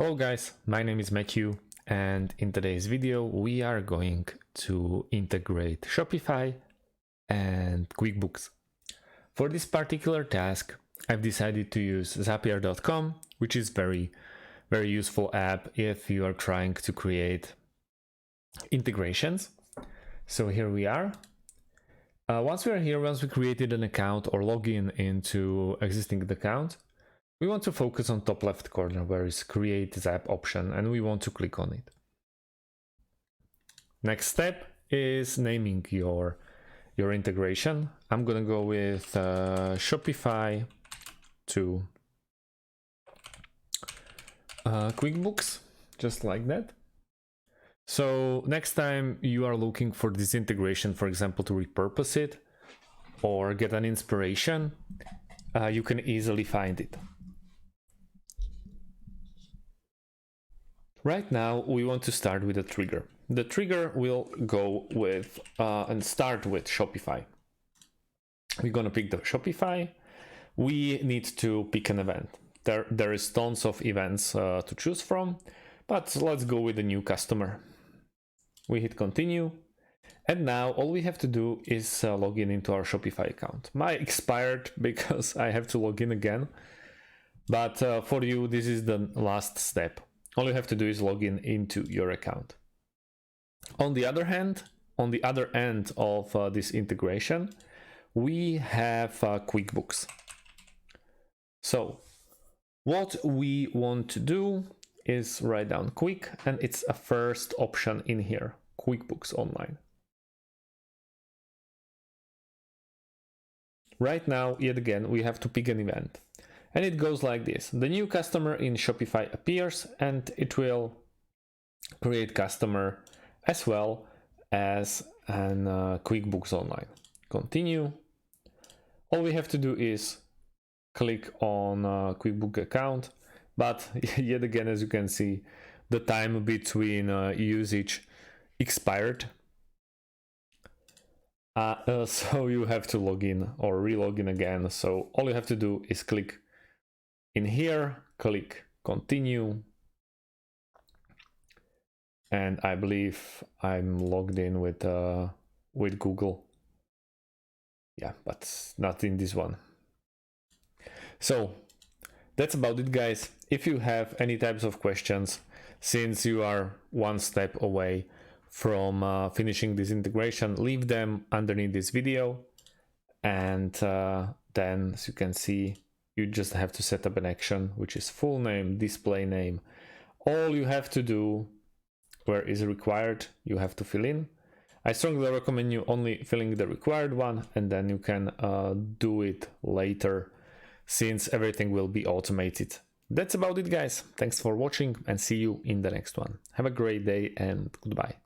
Hello guys, my name is Matthew, and in today's video we are going to integrate Shopify and Quickbooks. For this particular task, I've decided to use Zapier.com, which is very useful app if you are trying to create integrations. So here we are. Once we created an account or login into existing account, we want to focus on top left corner where is Create Zap option, and we want to click on it. Next step is naming your integration. I'm gonna go with Shopify to Quickbooks, just like that. So next time you are looking for this integration, for example, to repurpose it or get an inspiration, you can easily find it. Right now, we want to start with a trigger. The trigger will go with and start with Shopify. We're gonna pick the Shopify. We need to pick an event. There is tons of events to choose from, but let's go with a new customer. We hit continue, and now all we have to do is log in into our Shopify account. Mine expired because I have to log in again, but for you, this is the last step. All you have to do is log in into your account. On the other hand, on the other end of this integration, we have Quickbooks. So what we want to do is write down Quick, and it's a first option in here, Quickbooks Online. Right now, yet again, we have to pick an event. And it goes like this. The new customer in Shopify appears, and it will create customer as well as an Quickbooks Online. Continue. All we have to do is click on Quickbook account, but yet again, as you can see, the time between usage expired. So you have to log in or re-log in again. So all you have to do is click in here, click continue, and I believe I'm logged in with Google. Yeah, but not in this one. So that's about it, guys. If you have any types of questions, since you are one step away from finishing this integration, leave them underneath this video, and then, as you can see, you just have to set up an action, which is full name, display name. All you have to do, where is required, you have to fill in. I strongly recommend you only filling the required one, and then you can do it later, since everything will be automated. That's about it, guys. Thanks for watching, and see you in the next one. Have a great day, and goodbye.